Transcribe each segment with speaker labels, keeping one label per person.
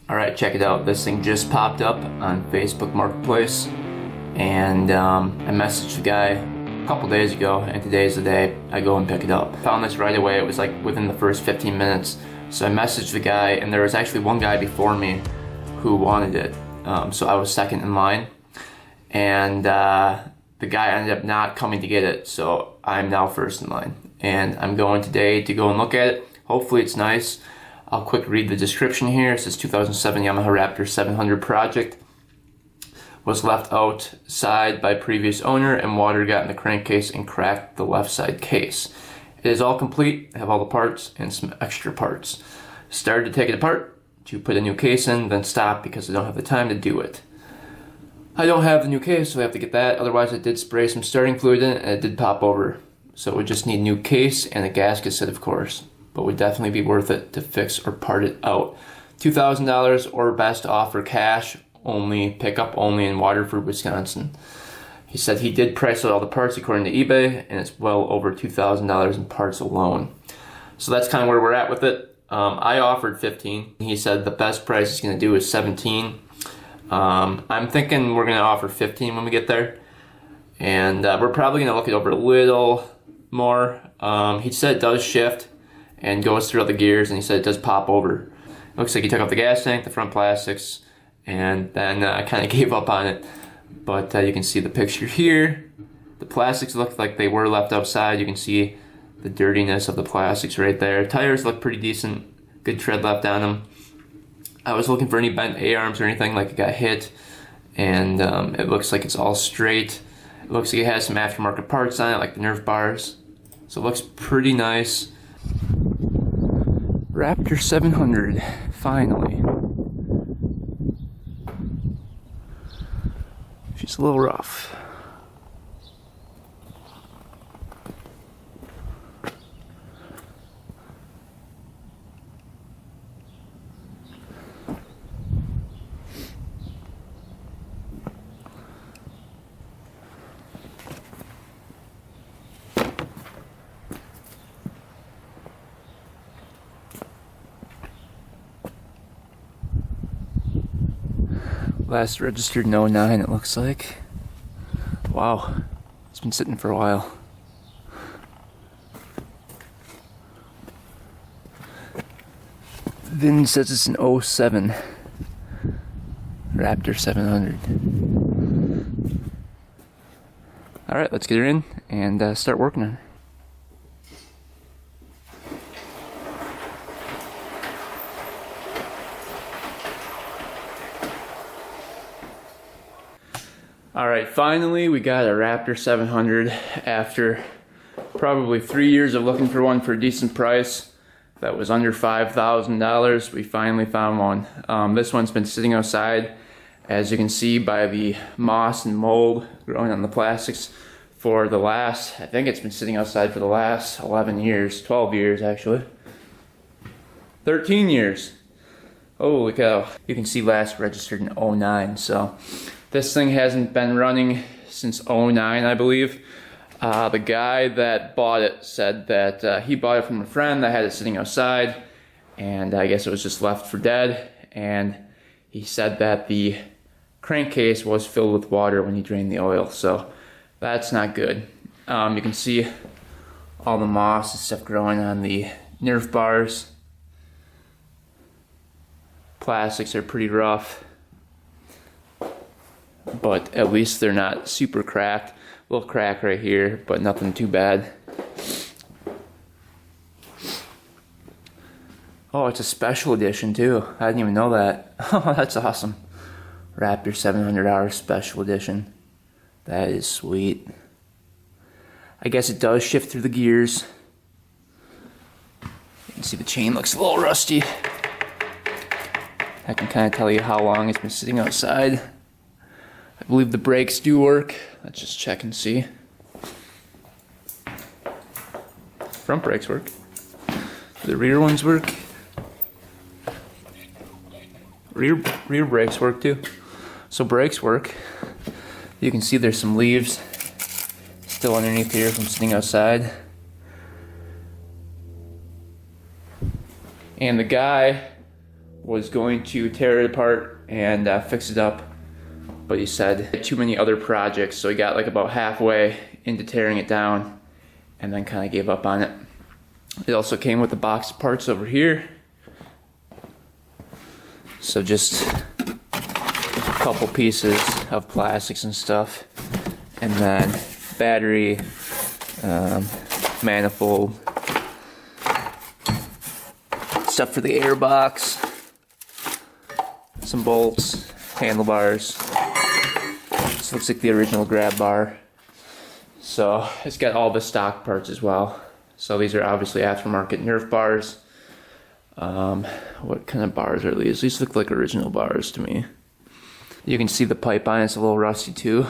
Speaker 1: Alright, check it out. This thing just popped up on Facebook Marketplace, and I messaged the guy a couple days ago, and today's the day I go and pick it up. Found this right away. It was like within the first 15 minutes. So I messaged the guy, and there was actually one guy before me who wanted it. So I was second in line, and the guy ended up not coming to get it, so I'm now first in line. And I'm going today to go and look at it. Hopefully it's nice. I'll quick read the description here. It says 2007 Yamaha Raptor 700 project. Was left outside by previous owner, and water got in the crankcase and cracked the left side case. It is all complete. I have all the parts and some extra parts. Started to take it apart to put a new case in, then stopped because I don't have the time to do it. I don't have the new case, so I have to get that. Otherwise, I did spray some starting fluid in it, and it did pop over. So it would just need a new case and a gasket set, of course. But would definitely be worth it to fix or part it out. $2,000 or best offer cash only, pickup only in Waterford, Wisconsin. He said he did price out all the parts according to eBay, and it's well over $2,000 in parts alone. So that's kind of where we're at with it. I offered $15. He said the best price he's going to do is $17. I'm thinking we're going to offer $15 when we get there. And we're probably going to look it over a little more. He said it does shift and goes through all the gears, and he said it does pop over. It looks like he took off the gas tank, the front plastics, and then kind of gave up on it. But you can see the picture here. The plastics look like they were left outside. You can see the dirtiness of the plastics right there. Tires look pretty decent. Good tread left on them. I was looking for any bent A-arms or anything, like it got hit, and it looks like it's all straight. It looks like it has some aftermarket parts on it, like the Nerf bars. So it looks pretty nice. Raptor 700, finally. She's a little rough. Last registered in 09, it looks like. Wow, it's been sitting for a while. VIN says it's an 07 Raptor 700. Alright, let's get her in and start working on her. Alright, finally we got a Raptor 700 after probably 3 years of looking for one for a decent price that was under $5,000. We finally found one. This one's been sitting outside, as you can see by the moss and mold growing on the plastics, for the last, I think it's been sitting outside for the last 11 years, 12 years actually. 13 years. Holy cow. You can see last registered in 09, so this thing hasn't been running since 09, I believe. The guy that bought it said that he bought it from a friend that had it sitting outside, and I guess it was just left for dead. And he said that the crankcase was filled with water when he drained the oil, so that's not good. You can see all the moss and stuff growing on the Nerf bars. Plastics are pretty rough, but at least they're not super cracked. A little crack right here, but nothing too bad. Oh, it's a special edition too. I didn't even know that. Oh, that's awesome. Raptor 700 special edition. That is sweet. I guess it does shift through the gears. You can see the chain looks a little rusty. I can kind of tell you how long it's been sitting outside. I believe the brakes do work. Let's just check and see. Front brakes work. The rear ones work. Rear brakes work too. So brakes work. You can see there's some leaves still underneath here from sitting outside. And the guy was going to tear it apart and fix it up, but he said too many other projects, so he got like about halfway into tearing it down and then kind of gave up on it. It also came with a box of parts over here, so just a couple pieces of plastics and stuff, and then battery, manifold, stuff for the air box, some bolts, handlebars. This looks like the original grab bar. So it's got all the stock parts as well. So these are obviously aftermarket Nerf bars. What kind of bars are these? These look like original bars to me. You can see the pipe on it, it's a little rusty too.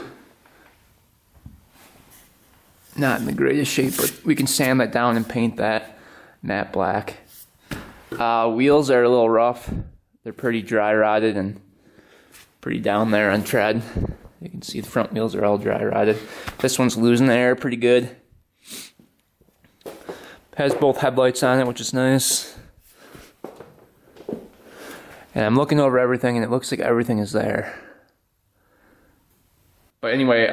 Speaker 1: Not in the greatest shape, but we can sand that down and paint that matte black. Wheels are a little rough. They're pretty dry rotted and pretty down there on tread. You can see the front wheels are all dry rotted. This one's losing the air pretty good. Has both headlights on it, which is nice. And I'm looking over everything and it looks like everything is there. But anyway,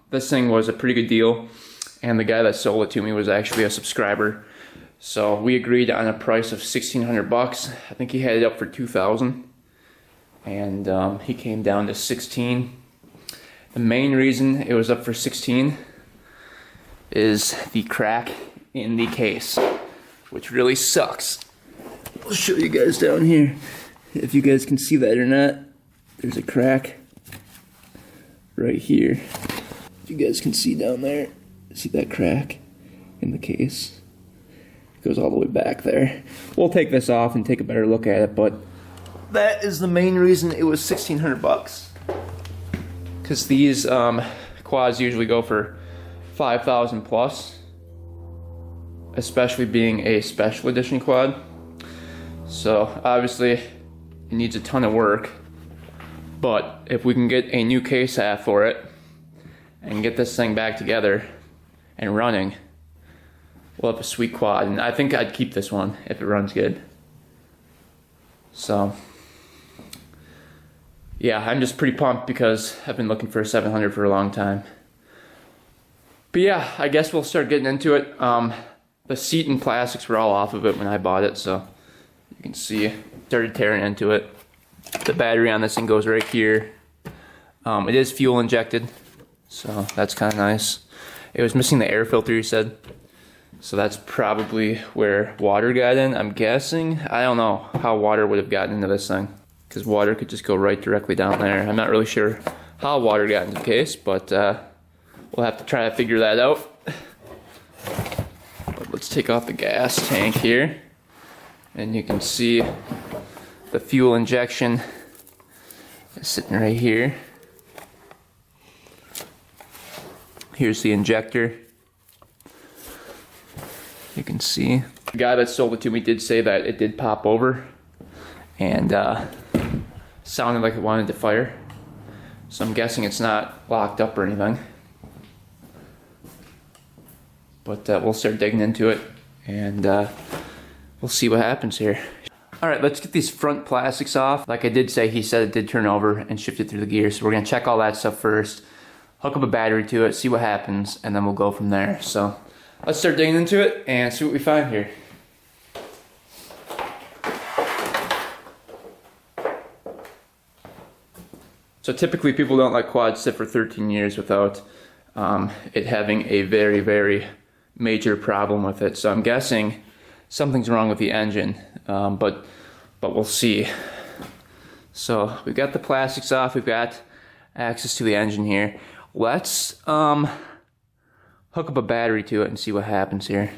Speaker 1: this thing was a pretty good deal, and the guy that sold it to me was actually a subscriber. So we agreed on a price of $1,600. I think he had it up for $2,000, and he came down to $16. The main reason it was up for $16 is the crack in the case, which really sucks. I'll show you guys down here if you guys can see that or not. There's a crack right here. If you guys can see down there, see that crack in the case? It goes all the way back there. We'll take this off and take a better look at it, but that is the main reason it was $1,600. Because these quads usually go for $5,000 plus, especially being a special edition quad. So obviously it needs a ton of work, but if we can get a new case half for it and get this thing back together and running, we'll have a sweet quad. And I think I'd keep this one if it runs good. So yeah, I'm just pretty pumped because I've been looking for a 700 for a long time. But yeah, I guess we'll start getting into it. The seat and plastics were all off of it when I bought it, so you can see started tearing into it. The battery on this thing goes right here. It is fuel injected, so that's kind of nice. It was missing the air filter, you said, so that's probably where water got in, I'm guessing. I don't know how water would have gotten into this thing, because water could just go right directly down there. I'm not really sure how water got into the case, but we'll have to try to figure that out. But let's take off the gas tank here, and you can see the fuel injection is sitting right here. Here's the injector. You can see. The guy that sold it to me did say that it did pop over and sounded like it wanted to fire. So I'm guessing it's not locked up or anything. But we'll start digging into it and we'll see what happens here. Alright, let's get these front plastics off. Like I did say, he said it did turn over and shifted through the gear, so we're going to check all that stuff first, hook up a battery to it, see what happens, and then we'll go from there. So let's start digging into it and see what we find here. So typically people don't let quads sit for 13 years without it having a very, very major problem with it. So I'm guessing something's wrong with the engine, but we'll see. So we've got the plastics off, we've got access to the engine here. Let's hook up a battery to it and see what happens here.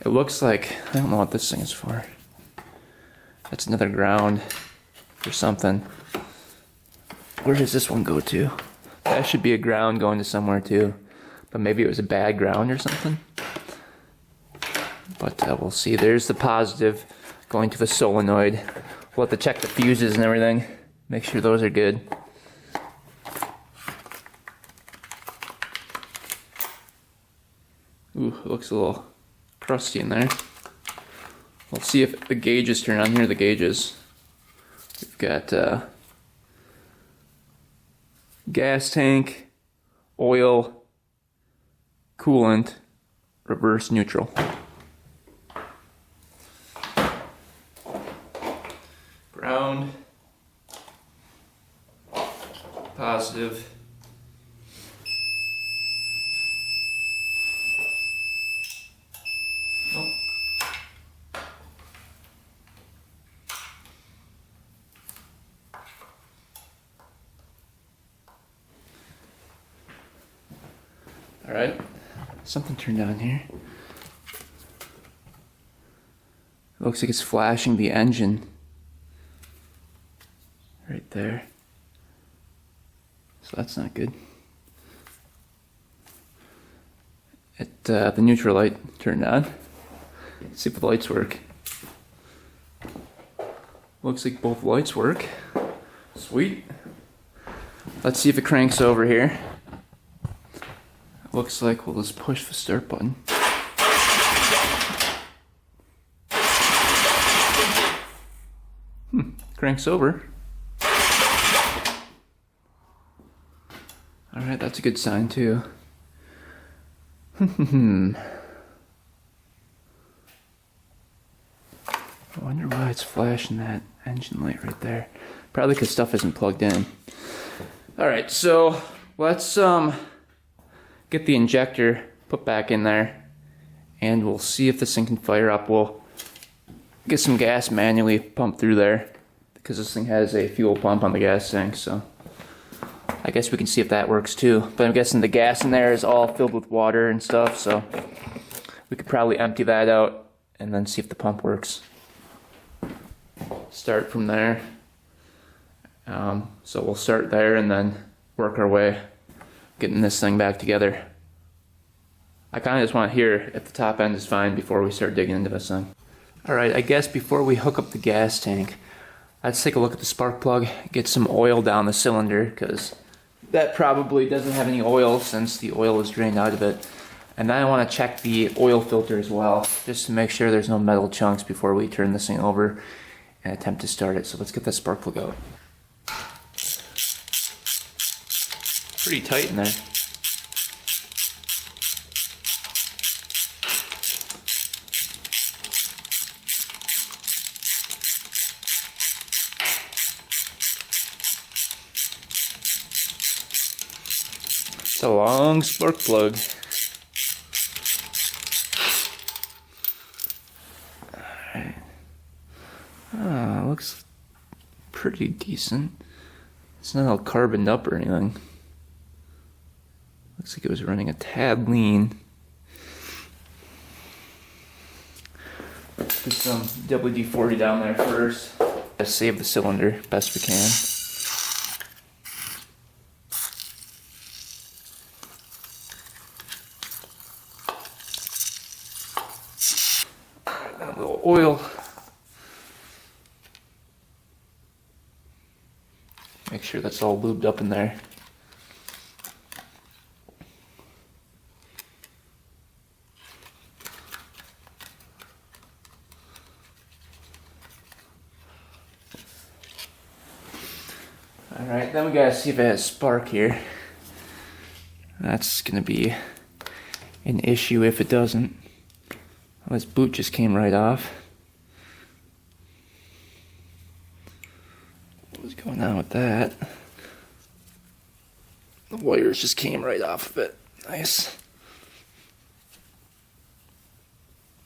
Speaker 1: It looks like, I don't know what this thing is for. That's another ground or something. Where does this one go to? That should be a ground going to somewhere too, but maybe it was a bad ground or something. But we'll see. There's the positive going to the solenoid. We'll have to check the fuses and everything. Make sure those are good. Ooh, it looks a little crusty in there. Let's see if the gauges turn on. Here are the gauges. We've got gas tank, oil, coolant, reverse, neutral. Ground, positive. All right, something turned on here. It looks like it's flashing the engine right there. So that's not good. The neutral light turned on. Let's see if the lights work. Looks like both lights work. Sweet. Let's see if it cranks over here. Looks like we'll just push the start button. Cranks over. Alright, that's a good sign too. I wonder why it's flashing that engine light right there. Probably because stuff isn't plugged in. Alright, so let's get the injector put back in there and we'll see if this thing can fire up. We'll get some gas manually pumped through there because this thing has a fuel pump on the gas tank, so I guess we can see if that works too. But I'm guessing the gas in there is all filled with water and stuff, so we could probably empty that out and then see if the pump works. Start from there. So we'll start there and then work our way getting this thing back together. I kind of just want to hear if the top end is fine before we start digging into this thing. Alright, I guess before we hook up the gas tank, let's take a look at the spark plug, get some oil down the cylinder, because that probably doesn't have any oil since the oil was drained out of it. And then I want to check the oil filter as well, just to make sure there's no metal chunks before we turn this thing over and attempt to start it. So let's get the spark plug out. Pretty tight in there. It's a long spark plug. Alright. Looks pretty decent. It's not all carboned up or anything. Looks like it was running a tad lean. Put some WD-40 down there first. Let's save the cylinder best we can. Alright, a little oil. Make sure that's all lubed up in there. Alright, then we gotta see if it has spark here. That's gonna be an issue if it doesn't. Well, this boot just came right off. What's going on with that? The wires just came right off of it. Nice.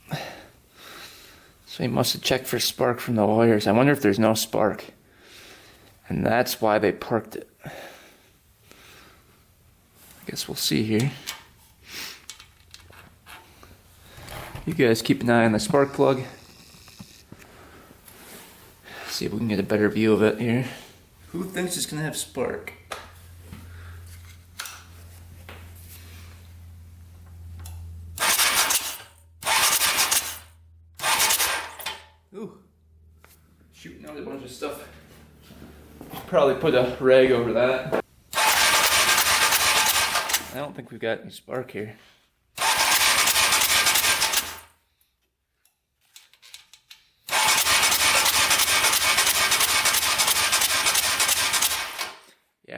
Speaker 1: So he must have checked for spark from the wires. I wonder if there's no spark. And that's why they parked it. I guess we'll see here. You guys keep an eye on the spark plug. See if we can get a better view of it here. Who thinks it's gonna have spark? Ooh, shooting out a bunch of stuff. Probably put a rag over that. I don't think we've got any spark here.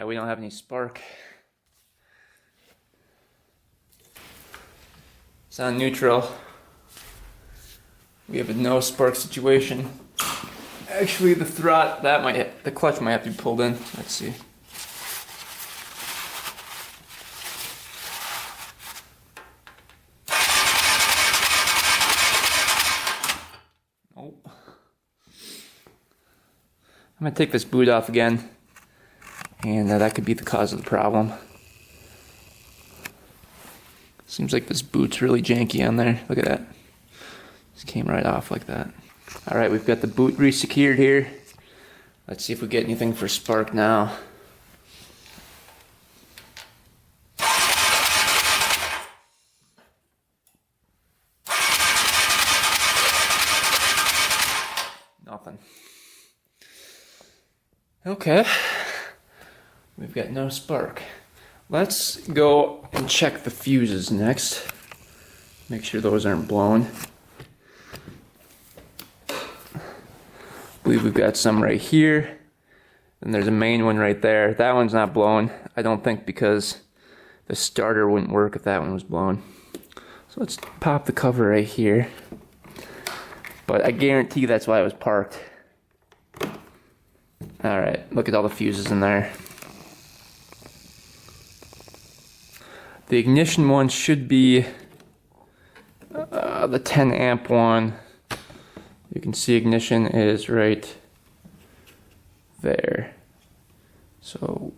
Speaker 1: we don't have any spark. It's on neutral. We have a no spark situation. Actually, the the clutch might have to be pulled in. Let's see. Nope. I'm gonna take this boot off again, and that could be the cause of the problem. Seems like this boot's really janky on there. Look at that. Just came right off like that. Alright, we've got the boot re-secured here. Let's see if we get anything for spark now. Nothing. Okay. We've got no spark. Let's go and check the fuses next. Make sure those aren't blown. I believe we've got some right here. And there's a main one right there. That one's not blown, I don't think, because the starter wouldn't work if that one was blown. So let's pop the cover right here. But I guarantee that's why it was parked. Alright, look at all the fuses in there. The ignition one should be the 10 amp one. You can see ignition is right there. So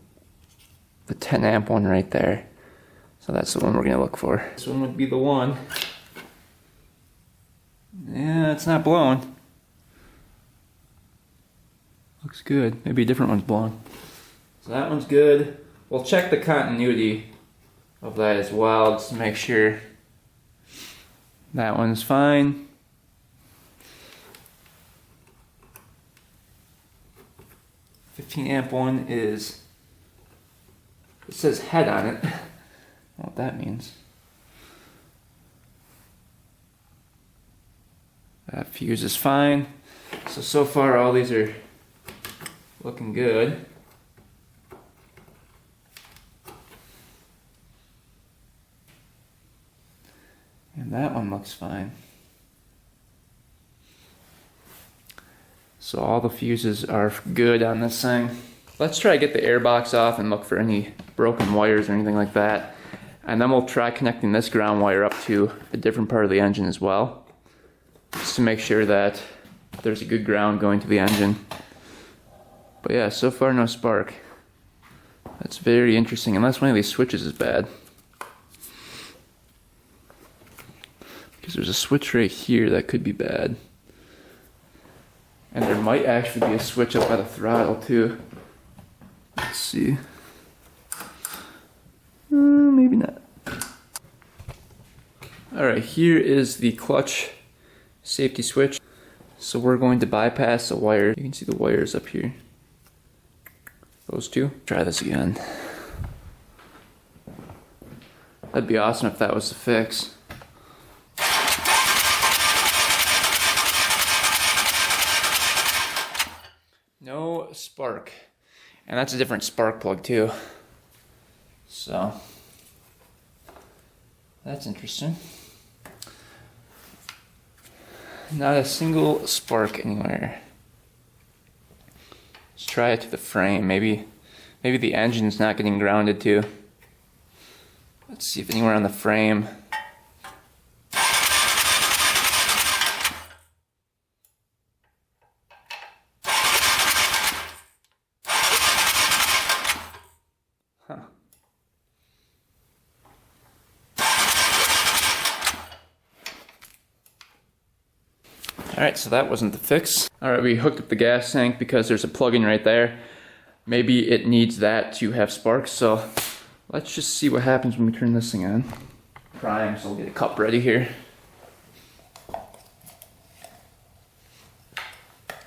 Speaker 1: the 10 amp one right there. So that's the one we're going to look for. This one would be the one. Yeah, it's not blown. Looks good. Maybe a different one's blown. So that one's good. We'll check the continuity of that as well, just to make sure that one's fine. The 15 amp one is, it says head on it. I don't know what that means. That fuse is fine. So far all these are looking good. And that one looks fine. So all the fuses are good on this thing. Let's try to get the air box off and look for any broken wires or anything like that. And then we'll try connecting this ground wire up to a different part of the engine as well, just to make sure that there's a good ground going to the engine. But yeah, so far no spark. That's very interesting, unless one of these switches is bad. Because there's a switch right here that could be bad. And there might actually be a switch up by the throttle too. Let's see. Maybe not. Alright, here is the clutch safety switch. So we're going to bypass the wire. You can see the wires up here. Those two. Try this again. That'd be awesome if that was the fix. No spark. And that's a different spark plug too. So that's interesting. Not a single spark anywhere. Let's try it to the frame. Maybe the engine's not getting grounded too. Let's see if anywhere on the frame. Huh. Alright, so that wasn't the fix. Alright, we hooked up the gas tank because there's a plug-in right there. Maybe it needs that to have sparks, so let's just see what happens when we turn this thing on. Prime, so we'll get a cup ready here.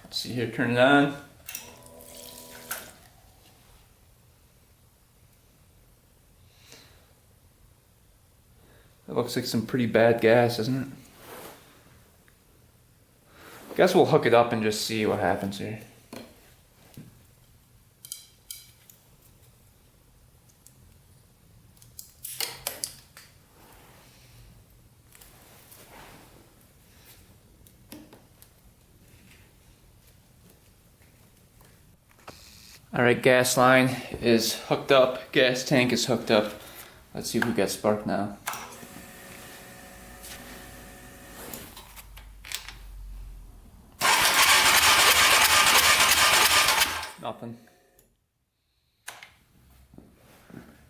Speaker 1: Let's see here, turn it on. That looks like some pretty bad gas, isn't it? Guess we'll hook it up and just see what happens here. Alright, gas line is hooked up, gas tank is hooked up. Let's see if we got spark now. Nothing.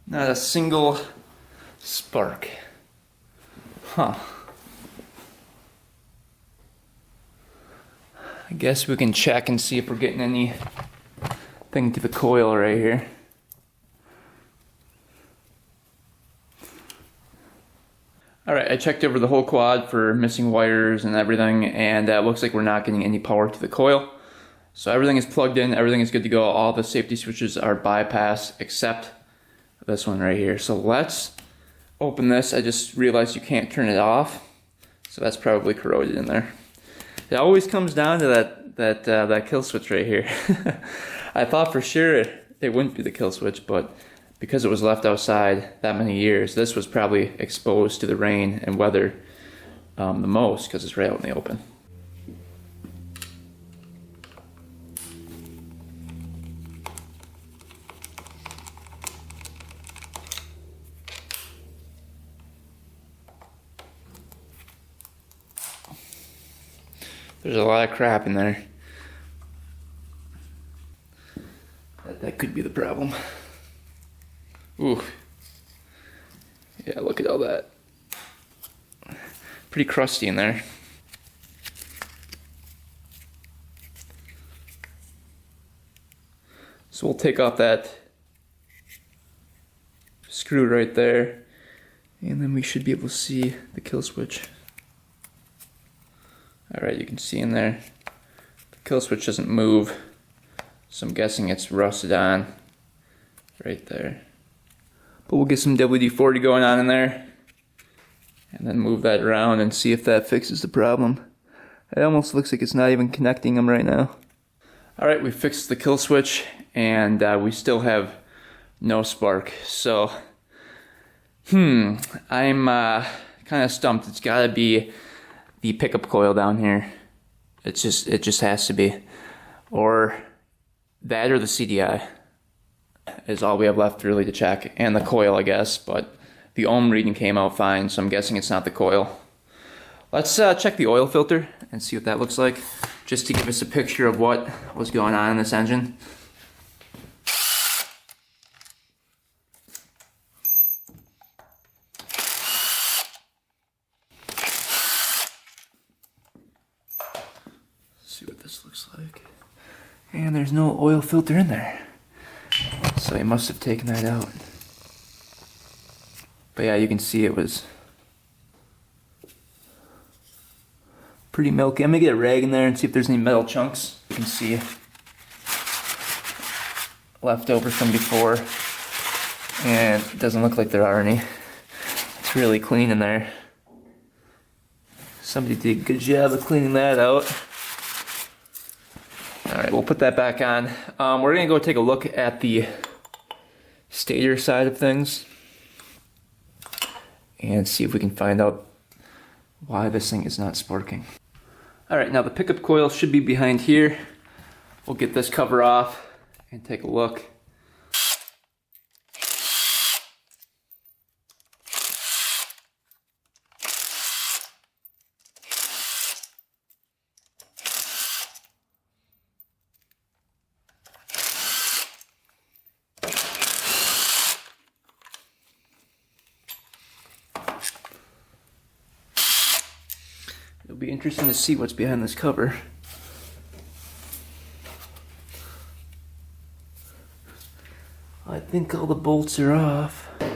Speaker 1: Not a single spark. Huh. I guess we can check and see if we're getting anything to the coil right here. Alright, I checked over the whole quad for missing wires and everything, and it looks like we're not getting any power to the coil. So everything is plugged in, everything is good to go. All the safety switches are bypassed except this one right here. So let's open this. I just realized you can't turn it off, so that's probably corroded in there. It always comes down to that kill switch right here. I thought for sure it wouldn't be the kill switch, but because it was left outside that many years, this was probably exposed to the rain and weather the most because it's right out in the open. There's a lot of crap in there. That could be the problem. Ooh. Yeah, look at all that. Pretty crusty in there. So we'll take off that screw right there, and then we should be able to see the kill switch. Alright, you can see in there, the kill switch doesn't move, so I'm guessing it's rusted on right there. But we'll get some WD-40 going on in there, and then move that around and see if that fixes the problem. It almost looks like it's not even connecting them right now. Alright, we fixed the kill switch, and we still have no spark. So, I'm kind of stumped. It's gotta be the pickup coil down here. It just has to be. Or that or the CDI is all we have left really to check. And the coil, I guess, but the ohm reading came out fine, so I'm guessing it's not the coil. Let's check the oil filter and see what that looks like, just to give us a picture of what was going on in this engine. See what this looks like. And there's no oil filter in there, so he must have taken that out. But yeah, you can see it was pretty milky. I'm gonna get a rag in there and see if there's any metal chunks. You can see left over from before, and it doesn't look like there are any. It's really clean in there. Somebody did a good job of cleaning that out. Alright, we'll put that back on. We're going to go take a look at the stator side of things and see if we can find out why this thing is not sparking. Alright, now the pickup coil should be behind here. We'll get this cover off and take a look. It'll be interesting to see what's behind this cover. I think all the bolts are off. I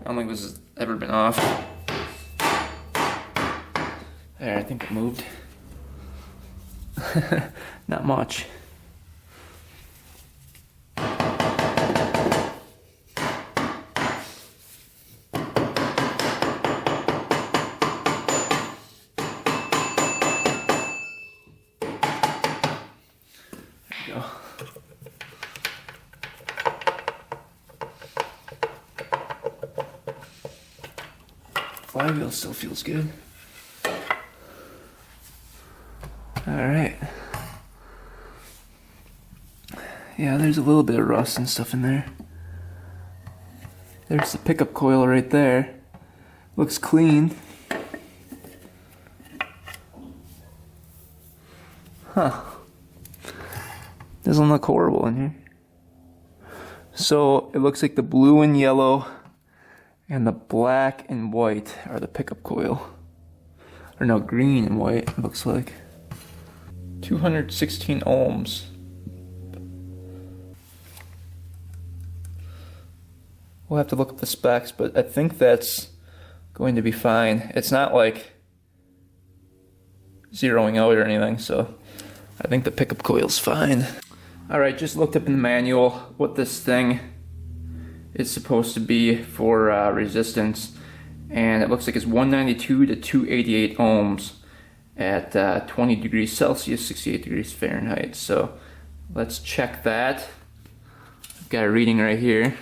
Speaker 1: don't think this has ever been off. There, I think it moved. Not much. Go. flywheel still feels good. Alright. Yeah, there's a little bit of rust and stuff in there. There's the pickup coil right there. Looks clean. Huh. Doesn't look horrible in here. So it looks like the blue and yellow and the black and white are the pickup coil. Or no, green and white, it looks like. 216 ohms. We'll have to look up the specs, but I think that's going to be fine. It's not like zeroing out or anything, so I think the pickup coil's fine. Alright, just looked up in the manual what this thing is supposed to be for resistance, and it looks like it's 192 to 288 ohms at 20 degrees Celsius, 68 degrees Fahrenheit. So let's check that. I've got a reading right here.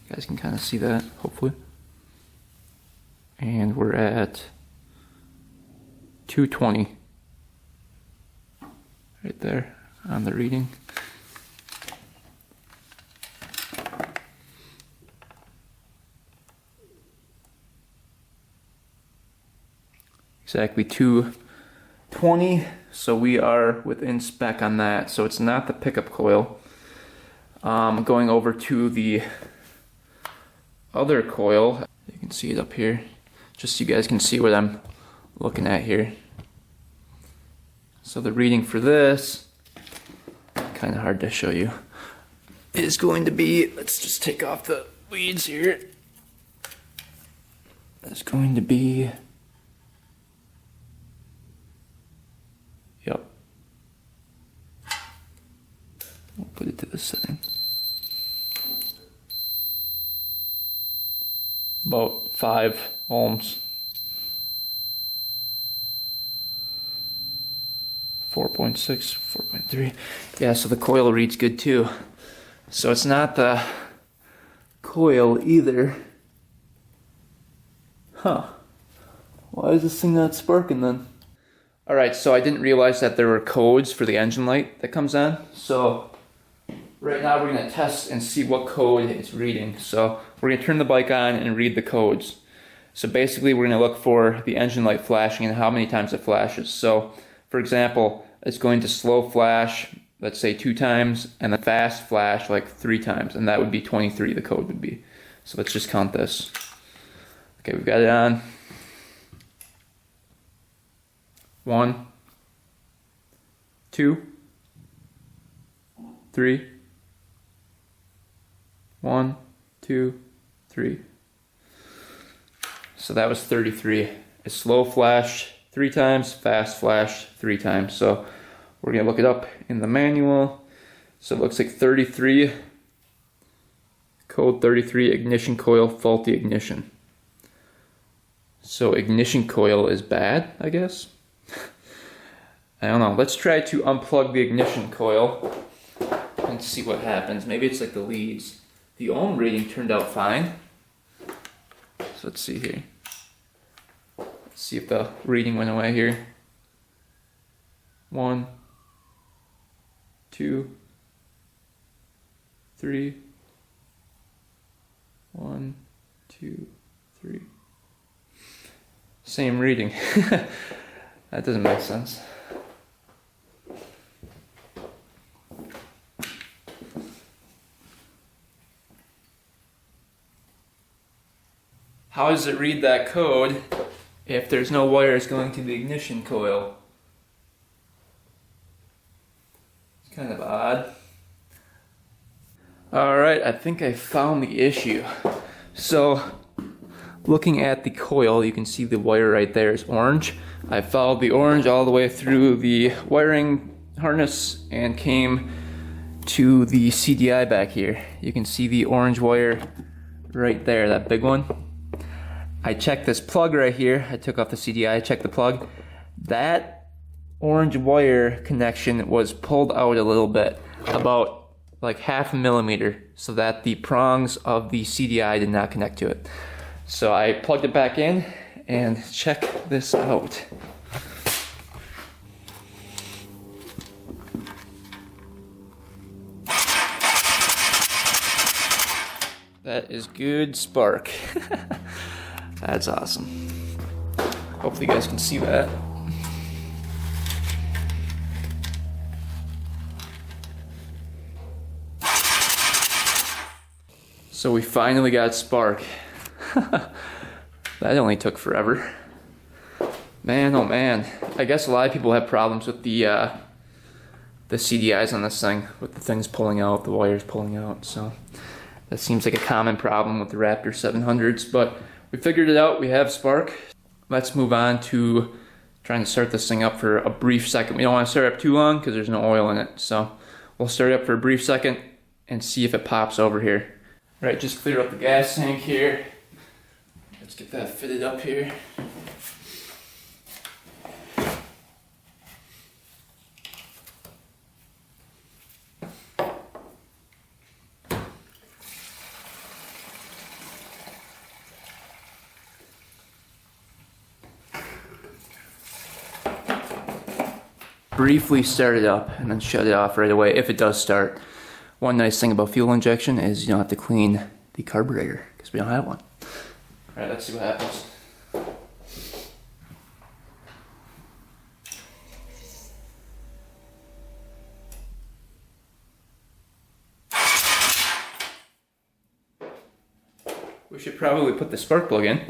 Speaker 1: You guys can kind of see that, hopefully. And we're at 220 right there on the reading. Exactly 220, so we are within spec on that. So it's not the pickup coil. Going over to the other coil, you can see it up here, just so you guys can see what I'm looking at here. So the reading for this, kind of hard to show you, is going to be, let's just take off the leads here. It's going to be, yep, we'll put it to the setting. About 5 ohms. 4.6, 4.3. Yeah, so the coil reads good too. So it's not the coil either. Huh. Why is this thing not sparking then? Alright, so I didn't realize that there were codes for the engine light that comes on. So right now we're going to test and see what code it's reading. So we're going to turn the bike on and read the codes. So basically we're going to look for the engine light flashing and how many times it flashes. So for example, it's going to slow flash, let's say 2 times, and then fast flash like 3 times, and that would be 23, the code would be. So let's just count this. Okay, we've got it on. 1, 2, 3. 1, 2, 3. So that was 33. It slow flashed 3 times, fast flash 3 times. So we're gonna look it up in the manual. So it looks like 33, code 33, ignition coil, faulty ignition. So ignition coil is bad, I guess? I don't know. Let's try to unplug the ignition coil and see what happens. Maybe it's like the leads. The ohm reading turned out fine. So let's see here. Let's see if the reading went away here. 1, 2, 3. 1, 2, 3. Same reading. That doesn't make sense. How does it read that code if there's no wires going to the ignition coil? It's kind of odd. Alright, I think I found the issue. So, looking at the coil, you can see the wire right there is orange. I followed the orange all the way through the wiring harness and came to the CDI back here. You can see the orange wire right there, that big one. I checked this plug right here. I took off the CDI, I checked the plug. That orange wire connection was pulled out a little bit, about like 0.5 millimeter, so that the prongs of the CDI did not connect to it. So I plugged it back in, and check this out. That is good spark. That's awesome. Hopefully you guys can see that. So we finally got spark. That only took forever. Man, oh man. I guess a lot of people have problems with the CDIs on this thing, with the things pulling out, the wires pulling out. So that seems like a common problem with the Raptor 700s, but we figured it out. We have spark. Let's move on to trying to start this thing up for a brief second. We don't want to start up too long because there's no oil in it. So we'll start it up for a brief second and see if it pops over here. All right, just clear up the gas tank here. Let's get that fitted up here. Briefly start it up and then shut it off right away if it does start. One nice thing about fuel injection is you don't have to clean the carburetor because we don't have one. All right, let's see what happens. We should probably put the spark plug in.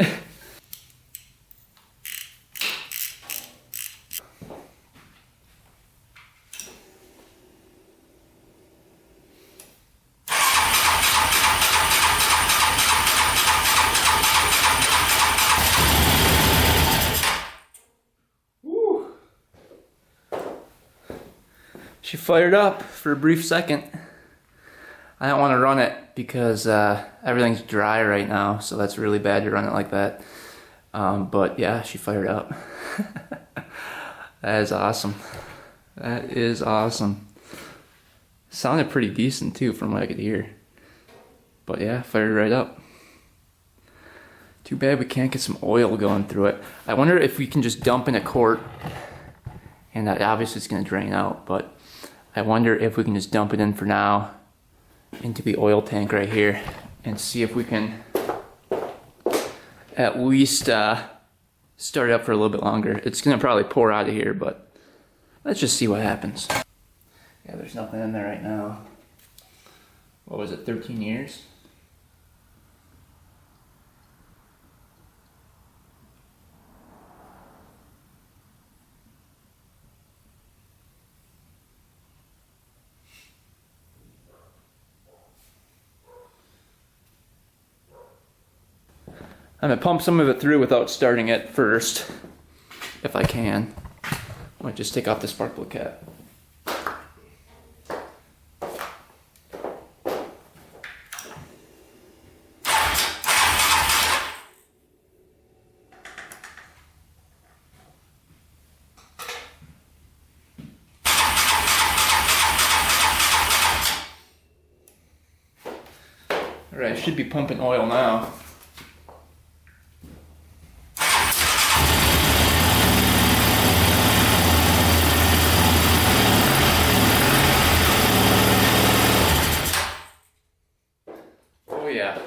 Speaker 1: She fired up for a brief second. I don't want to run it because everything's dry right now, so that's really bad to run it like that. But yeah, she fired up. That is awesome. That is awesome. Sounded pretty decent too from what I could hear. But yeah, fired right up. Too bad we can't get some oil going through it. I wonder if we can just dump in a quart, and that obviously it's going to drain out, but I wonder if we can just dump it in for now into the oil tank right here and see if we can at least start it up for a little bit longer. It's going to probably pour out of here, but let's just see what happens. Yeah, there's nothing in there right now. What was it, 13 years? I'm gonna pump some of it through without starting it first, if I can. I might just take off the spark plug cap. All right, I should be pumping oil now. Yeah.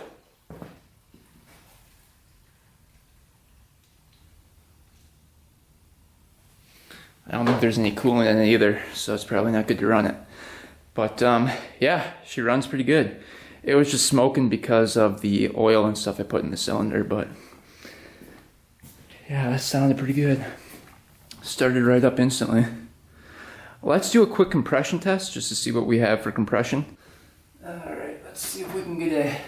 Speaker 1: I don't think there's any coolant in it either, so it's probably not good to run it. But yeah, she runs pretty good. It was just smoking because of the oil and stuff I put in the cylinder, but yeah, that sounded pretty good. Started right up instantly. Let's do a quick compression test just to see what we have for compression. Alright, let's see if we can get a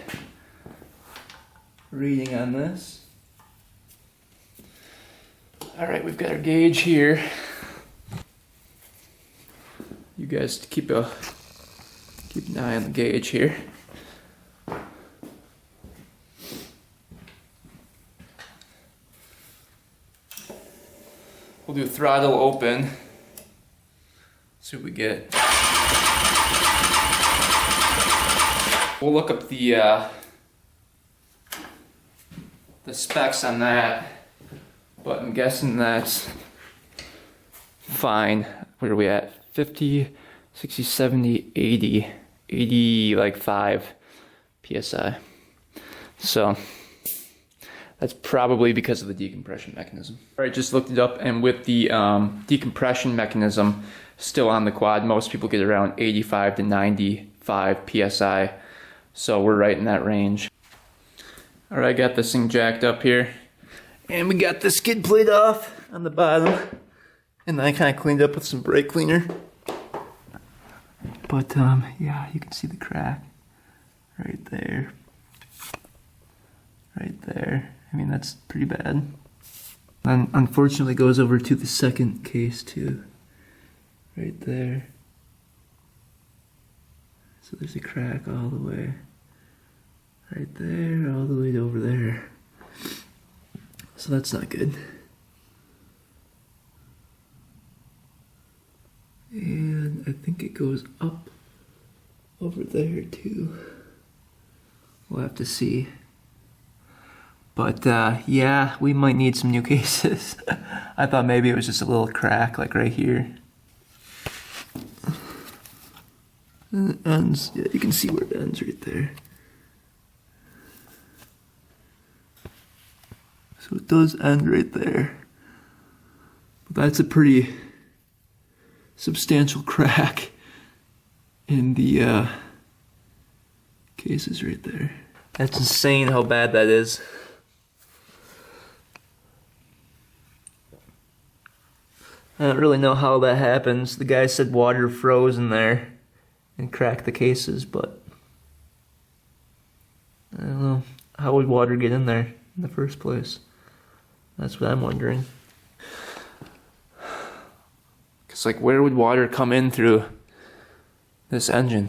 Speaker 1: reading on this. Alright, we've got our gauge here. You guys keep an eye on the gauge here. We'll do throttle open. See what we get. We'll look up the the specs on that, but I'm guessing that's fine. Where are we at? 50, 60, 70, 80, 80 like 5 PSI. So that's probably because of the decompression mechanism. All right, just looked it up, and with the decompression mechanism still on the quad, most people get around 85 to 95 PSI. So we're right in that range. All right, I got this thing jacked up here, and we got the skid plate off on the bottom, and then I kind of cleaned up with some brake cleaner. But yeah, you can see the crack right there. Right there. I mean, that's pretty bad. And unfortunately goes over to the second case too. Right there. So there's a crack all the way. Right there, all the way to over there. So that's not good. And I think it goes up over there too. We'll have to see. But yeah, we might need some new cases. I thought maybe it was just a little crack like right here. And it ends, yeah, you can see where it ends right there. So it does end right there. But that's a pretty substantial crack in the cases right there. That's insane how bad that is. I don't really know how that happens. The guy said water froze in there and cracked the cases, but I don't know. How would water get in there in the first place? That's what I'm wondering. Cause like, where would water come in through this engine?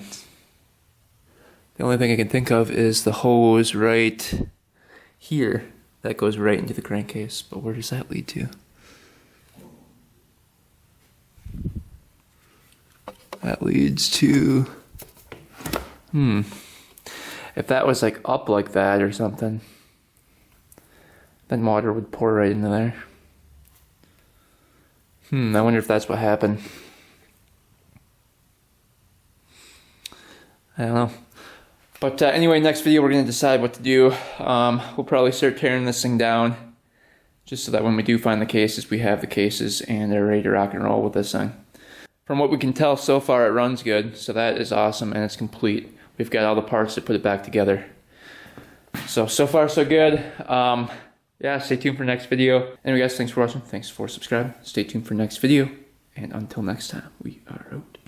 Speaker 1: The only thing I can think of is the hose right here that goes right into the crankcase, but where does that lead to? That leads to, if that was like up like that or something, then water would pour right into there. I wonder if that's what happened. I don't know. But anyway, next video we're going to decide what to do. We'll probably start tearing this thing down, just so that when we do find the cases, we have the cases and they're ready to rock and roll with this thing. From what we can tell so far, it runs good, so that is awesome, and it's complete. We've got all the parts to put it back together. So far so good. Yeah, stay tuned for next video. Anyway guys, thanks for watching, thanks for subscribing. Stay tuned for next video, and until next time, we are out.